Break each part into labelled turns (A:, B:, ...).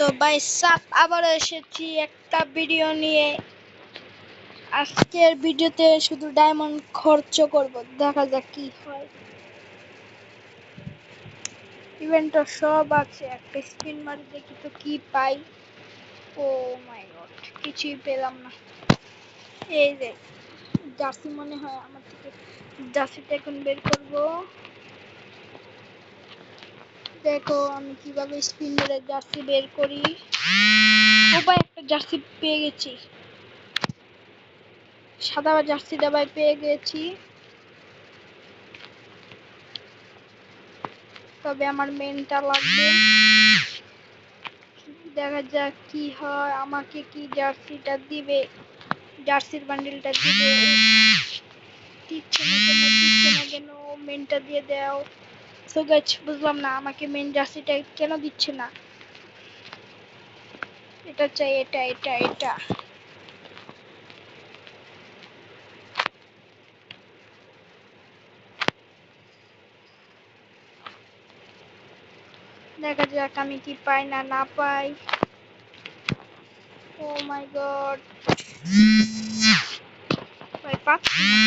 A: তো ভাই সাপ আবার এসেছি একটা ভিডিও নিয়ে। আজকের ভিডিওতে শুধু ডায়মন্ড খরচ করব, দেখা যাক কি হয়। ইভেন্টটা সব আছে, একটা স্পিন মারি দেখি তো কি পাই। ও মাই গড, কিছুই পেলাম না। এই যে জার্সি মনে হয় আমার থেকে, জার্সিটা এখন বের করব। দেখো আমি কিভাবে স্পিন মেরে জার্সি বের করি। ও ভাই একটা জার্সি পেয়ে গেছি, সাদা জার্সিটা ভাই পেয়ে গেছি। তবে আমার মেনটা লাগবে, দেখা যাক কি হয়। আমাকে কি জার্সিটা দিবে, জার্সির বান্ডিলটা দিবে। দিচ্ছে না কেন, মেনটা দিয়ে দাও। সো গাইস বুঝলাম না আমাকে মেন জার্সিটা কেন দিচ্ছে না। এটা চাই, এটা এটা এটা দেখা যাক আমি কি পাই না না পাই। ও মাই গড, ভাই পাচ্ছি না।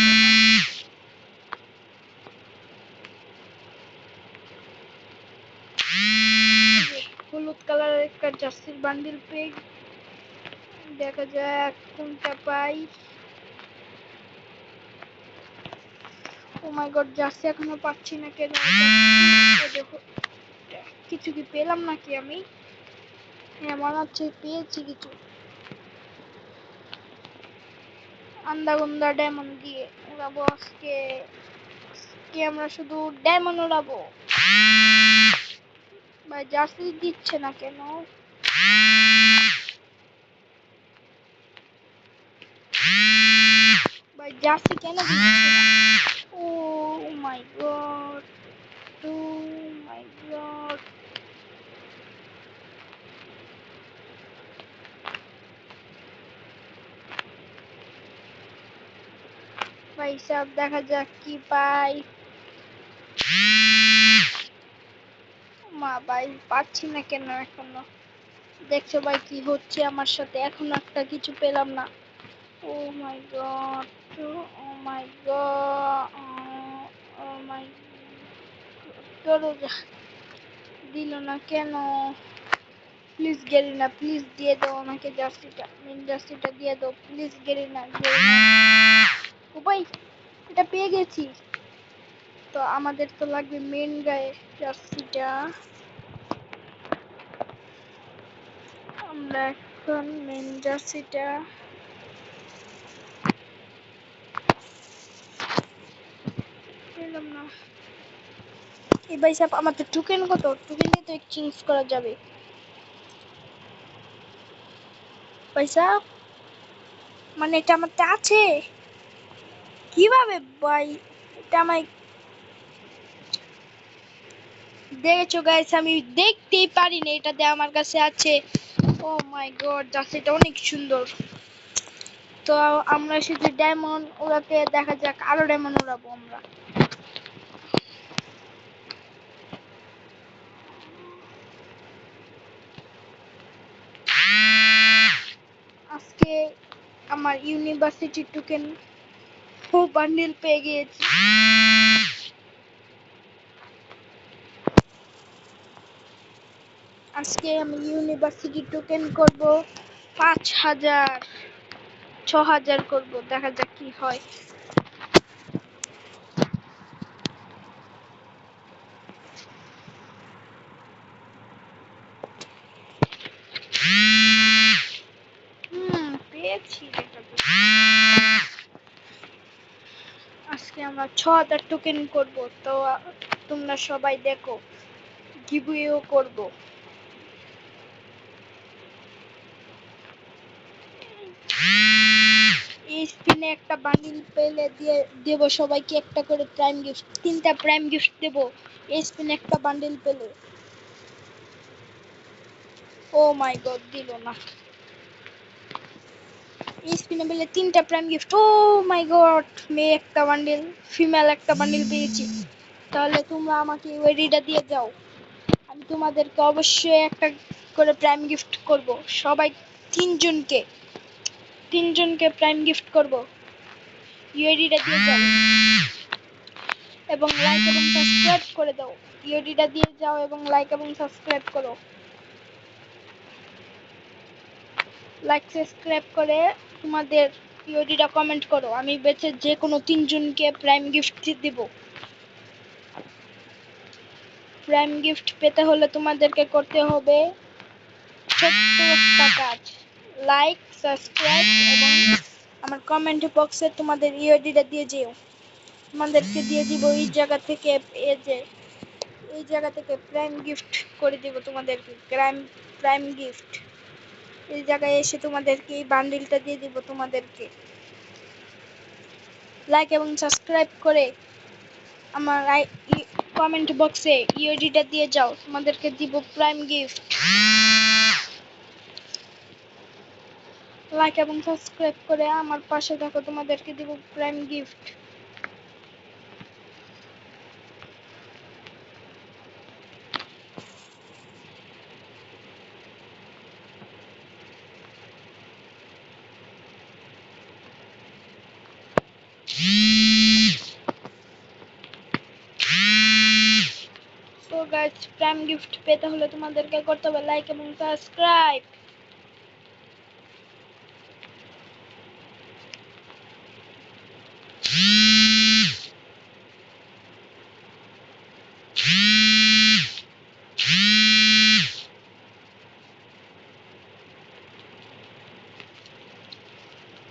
A: হলুদ কালারের একটা জার্সির বান্ডিল পেয়ে, দেখা যাক কোনটা পাই। ও মাই গড, জার্সি এখনো পাচ্ছি না কেন। কিছু কি পেলাম নাকি আমি? হ্যাঁ মনে হচ্ছে পেয়েছি কিছু। আন্দাগুন্দা ডায়মন্ড দিয়ে উড়াবো আজকে। আমরা শুধু ডায়মন্ড উড়াবো। ভাই জার্সি দিচ্ছে না কেন? ভাই জার্সি কেন দিচ্ছে না? ও মাই গড, ও মাই গড। ভাই সব দেখা যাক কি পাই। মা ভাই পাচ্ছি না কেন এখনো। দেখছো ভাই কি হচ্ছে আমার সাথে, এখনো একটা কিছু পেলাম না। ও মাই গড, ও মাই গড, ও মাই গড, দিল না কেন? প্লিজ গেরিনা, প্লিজ দিয়ে দাও আমাকে জার্সিটা, মেন জার্সিটা দিয়ে দাও প্লিজ গেরিনা, গেরিনা। ও ভাই এটা পেয়ে গেছি। তো আমাদের তো লাগবে মেন গায়ে জার্সিটা। আমরা এখন মেন জার্সিটা পেলাম না। এই ভাই সাহেব আমাদের টোকেন কত? টোকেন দিয়ে তো এক্সচেঞ্জ করা যাবে। ভাই সাহেব মানে এটা আমার আছে কিভাবে ভাই? এটা আমায় দেখেছো গাইস, আমি দেখতেই পারি না এটা দিয়ে আমার কাছে আছে। ও মাই গড, জার্সিটা অনেক সুন্দর। তো আমরা শুধু ডায়মন্ড ওরাকে, দেখা যাক আরো ডায়মন্ড উড়াবো আমরা। আজকে আমার ইউনিভার্সিটি টোকেন ও বান্ডিল পেয়ে গিয়েছি। আজকে আমি ইউনিভার্সিটি টোকেন করব 5000, 6000 করব, দেখা যাক কি হয়। পেয়েছি। আজকে আমরা 6000 টোকেন করব। তো তোমরা সবাই দেখো, গিভওয়েও করব। এই স্পিনে একটা বান্ডিল পেলে দিয়ে দেব সবাইকে একটা করে প্রাইম গিফট, 3টা প্রাইম গিফট দেব এই স্পিনে একটা বান্ডিল পেলে। ও মাই গড, দিল না। এই স্পিনে পেলে 3টা প্রাইম গিফট। ও মাই গড, মেয়ে একটা বান্ডিল, ফিমেল একটা বান্ডিল পেয়েছি। তাহলে তোমরা আমাকে ওয়েরিটা দিয়ে দাও, আমি তোমাদেরকে অবশ্যই একটা করে প্রাইম গিফট করব সবাই তিনজনকে প্রাইম গিফট করব। ইউআইডিটা দিয়ে যাও এবং লাইক এবং সাবস্ক্রাইব করে দাও। ইউআইডিটা দিয়ে যাও এবং লাইক এবং সাবস্ক্রাইব করো। লাইক সাবস্ক্রাইব করে তোমাদের ইউআইডিটা কমেন্ট করো। আমি বেছে যে কোনো তিনজনকে প্রাইম গিফট দিব। প্রাইম গিফট পেতে হলে তোমাদেরকে করতে হবে ছোট্ট একটা কাজ, লাইক সাবস্ক্রাইব এবং আমার কমেন্ট বক্সে তোমাদের ইউআইডিটা দিয়ে যেও। তোমাদেরকে দিয়ে দিব এই জায়গা থেকে, এই জায়গা থেকে প্রাইম গিফট করে দিব তোমাদেরকে। প্রাইম গিফট এই জায়গায় এসে তোমাদেরকে এই বান্ডিলটা দিয়ে দিব। তোমাদেরকে লাইক এবং সাবস্ক্রাইব করে আমার কমেন্ট বক্সে ইউআইডিটা দিয়ে যাও। তোমাদেরকে দিব প্রাইম গিফট। লাইক এবং সাবস্ক্রাইব করে আমার পাশে থাকো। তোমাদেরকে দিব prime gift. So guys, prime gift পেতে হলে তোমাদেরকে করতে হবে লাইক এবং সাবস্ক্রাইব।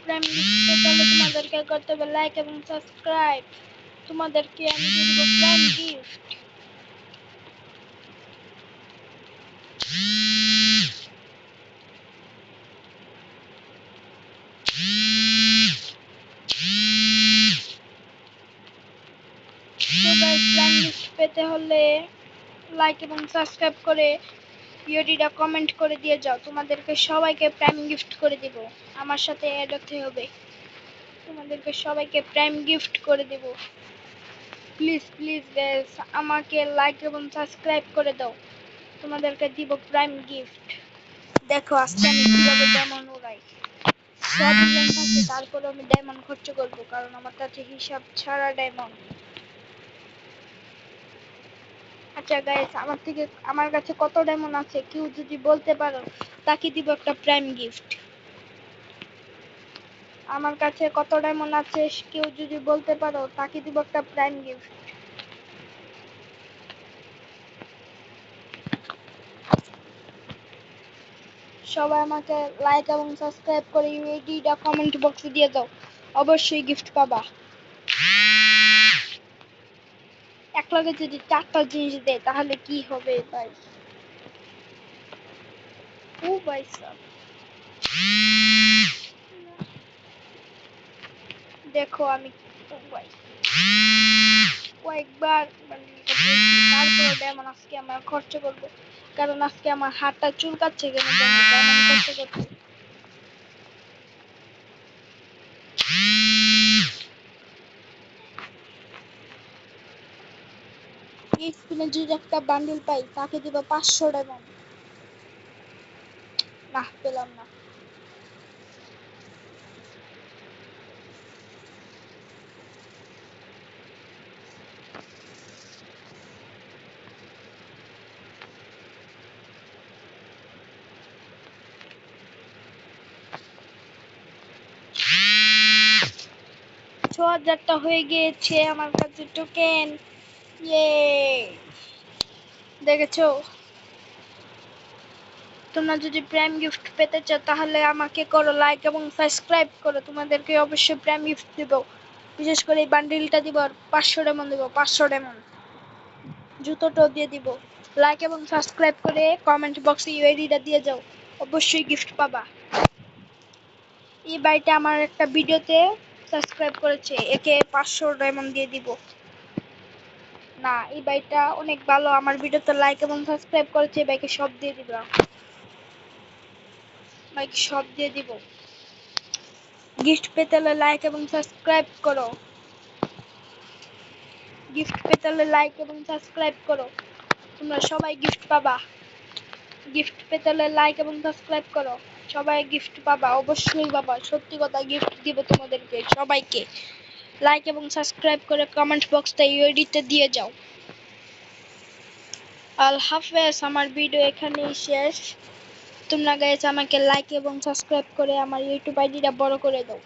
A: প্রাইম গিফট পেতে হলে তোমাদেরকে করতে হবে লাইক এবং সাবস্ক্রাইব। তোমাদেরকে আমি দিয়ে দেবো প্রাইম গিফট। প্রাইম গিফট পেতে হলে লাইক এবং সাবস্ক্রাইব করে ভিডিওটা কমেন্ট করে দিয়ে যাও। তোমাদেরকে সবাইকে প্রাইম গিফট করে দিব। আমার সাথে অ্যাড হতে হবে। তোমাদেরকে সবাইকে প্রাইম গিফট করে দেব। প্লিজ প্লিজ গাইস, আমাকে লাইক এবং সাবস্ক্রাইব করে দাও। তোমাদেরকে দিব প্রাইম গিফট। দেখো আজকে আমি কিভাবে ডায়মন্ড উড়াই। সব ইভেন্ট আছে, তারপরে আমি ডায়মন্ড খরচ করব, কারণ আমার কাছে হিসাব ছাড়া ডায়মন্ড। আচ্ছা গাইস, আমার কাছে কত ডায়মন্ড আছে কেউ যদি বলতে পারো তাকে দিব একটা প্রাইম গিফট। আমার কাছে কত ডায়মন্ড আছে কেউ যদি বলতে পারো তাকে দিব একটা প্রাইম গিফট। সবাই আমাকে লাইক এবং সাবস্ক্রাইব করে ইউআইডিটা কমেন্ট বক্সে দিয়ে দাও। অবশ্যই গিফট পাবা। এক লগে যদি 4টা জিনিস দেয় তাহলে কি হবে ভাই? ও ভাই সাব, দেখো আমি ভাই কয়েকবার তারপরে ডায়মন্ড আজকে আমার খরচ করবো, কারণ আজকে আমার হাতটা চুলকাচ্ছে কেন জানি ডায়মন্ড খরচ করতে। এই স্পিনে যদি একটা বান্ডিল পাই তাকে দিব 500 ডায়মন্ড। না, পেলাম না। ছ হাজারটা হয়ে গিয়েছে আমার কাছে টোকেন। ইয়ে, দেখেছো? তোমরা যদি প্রাইম গিফট পেতে চাও তাহলে আমাকে করো লাইক এবং সাবস্ক্রাইব করো। তোমাদেরকে অবশ্যই প্রাইম গিফট দিব। বিশেষ করে এই বান্ডিলটা দিব আর 500 ডায়মন্ড দিব। 500 ডায়মন্ড জুতোটাও দিয়ে দিব। লাইক এবং সাবস্ক্রাইব করে কমেন্ট বক্সে ইউআইডিটা দিয়ে যাও। অবশ্যই গিফট পাবা। এই ভাইটা আমার একটা ভিডিওতে সাবস্ক্রাইব করেছে, একে 500 ডায়মন্ড দিয়ে দিব। না, এই ভাইটা অনেক ভালো, আমার ভিডিওতে লাইক এবং সাবস্ক্রাইব করেছে। এই ভাইকে সব দিয়ে দিব। ভাইকে সব দিয়ে দিব। গিফট পেতে হলে লাইক এবং সাবস্ক্রাইব করো। গিফট পেতে হলে লাইক এবং সাবস্ক্রাইব করো। তোমরা সবাই গিফট পাবা। গিফট পেতে হলে লাইক এবং সাবস্ক্রাইব করো। সবাই গিফট পাবা, অবশ্যই পাবা, সত্যি কথা গিফট দিব তোমাদেরকে সবাইকে। লাইক এবং সাবস্ক্রাইব করে কমেন্ট বক্সটা ইউআইডিতে দিয়ে যাও। আল্লাহ হাফেজ, আমার ভিডিও এখানেই শেষ। তোমরা গাইস আমাকে লাইক এবং সাবস্ক্রাইব করে আমার ইউটিউব আইডিটা বড় করে দাও।